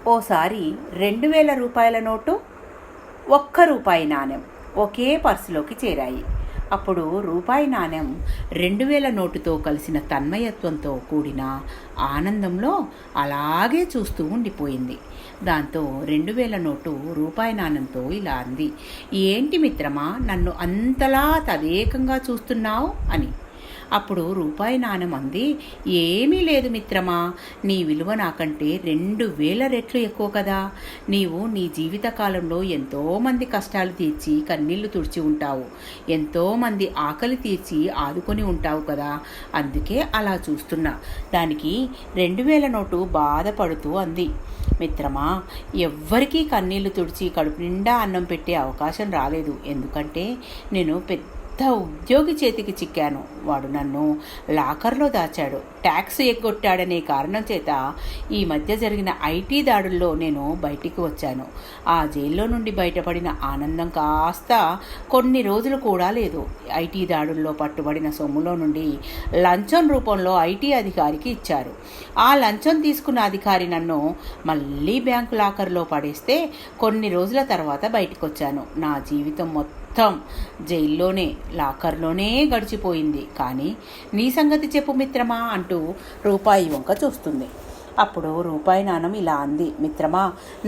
ఓసారి 2000 రూపాయల నోటు, ₹1 నాణెం ఒకే పర్సులోకి చేరాయి. అప్పుడు రూపాయి నాణెం 2000 నోటుతో కలిసిన తన్మయత్వంతో కూడిన ఆనందంలో అలాగే చూస్తూ ఉండిపోయింది. దాంతో 2000 నోటు రూపాయి నాణెంతో ఇలా అంది, ఏంటి మిత్రమా నన్ను అంతలా తదేకంగా చూస్తున్నావు అని. అప్పుడు రూపాయి నాణెం అంది, ఏమీ లేదు మిత్రమా, నీ విలువ నాకంటే 2000 రెట్లు ఎక్కువ కదా. నీవు నీ జీవితకాలంలో ఎంతోమంది కష్టాలు తీర్చి కన్నీళ్లు తుడిచి ఉంటావు, ఎంతోమంది ఆకలి తీర్చి ఆదుకొని ఉంటావు కదా, అందుకే అలా చూస్తున్నా. దానికి 2000 నోటు బాధపడుతూ అంది, మిత్రమా, ఎవ్వరికీ కన్నీళ్లు తుడిచి కడుపు నిండా అన్నం పెట్టే అవకాశం రాలేదు. ఎందుకంటే నేను పెద్ద ఉద్యోగి చేతికి చిక్కాను. వాడు నన్ను లాకర్లో దాచాడు. ట్యాక్స్ ఎగ్గొట్టాడనే కారణం చేత ఈ మధ్య జరిగిన ఐటీ దాడుల్లో నేను బయటికి వచ్చాను. ఆ జైల్లో నుండి బయటపడిన ఆనందం కాస్త కొన్ని రోజులు కూడా లేదు. ఐటీ దాడుల్లో పట్టుబడిన సొమ్ములో నుండి లంచం రూపంలో ఐటీ అధికారికి ఇచ్చారు. ఆ లంచం తీసుకున్న అధికారి నన్ను మళ్ళీ బ్యాంకు లాకర్లో పడేస్తే కొన్ని రోజుల తర్వాత బయటికి వచ్చాను. నా జీవితం మొత్తం జైల్లోనే, లాకర్లోనే గడిచిపోయింది. కానీ నీ సంగతి చెప్పు మిత్రమా అంటూ రూపాయి వంక చూస్తుంది. అప్పుడు రూపాయి నాణెం ఇలా అంది, మిత్రమా,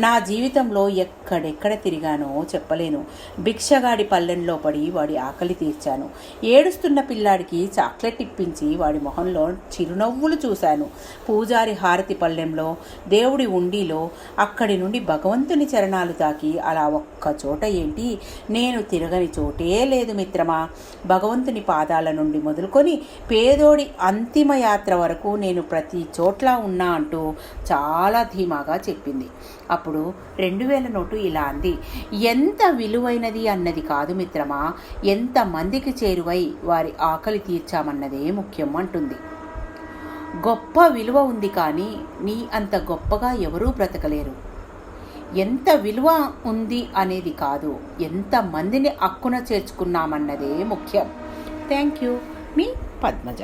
నా జీవితంలో ఎక్కడెక్కడ తిరిగానో చెప్పలేను. భిక్షగాడి పల్లెంలో పడి వాడి ఆకలి తీర్చాను. ఏడుస్తున్న పిల్లాడికి చాక్లెట్ ఇప్పించి వాడి మొహంలో చిరునవ్వులు చూశాను. పూజారి హారతి పల్లెంలో, దేవుడి ఉండిలో, అక్కడి నుండి భగవంతుని చరణాలు తాకి అలా ఒక్క చోట ఏంటి, నేను తిరగని చోటే లేదు మిత్రమా. భగవంతుని పాదాల నుండి మొదలుకొని పేదోడి అంతిమ యాత్ర వరకు నేను ప్రతి చోట్ల ఉన్నా అంటూ చాలా ధీమాగా చెప్పింది. అప్పుడు 2000 నోటు ఇలా అంది, ఎంత విలువైనది అన్నది కాదు మిత్రమా, ఎంత మందికి చేరువై వారి ఆకలి తీర్చామన్నదే ముఖ్యం అంటుంది. గొప్ప విలువ ఉంది, కానీ నీ అంత గొప్పగా ఎవరూ బ్రతకలేరు. ఎంత విలువ ఉంది అనేది కాదు, ఎంత మందిని అక్కున చేర్చుకున్నామన్నదే ముఖ్యం. Thank you. మీ పద్మజ.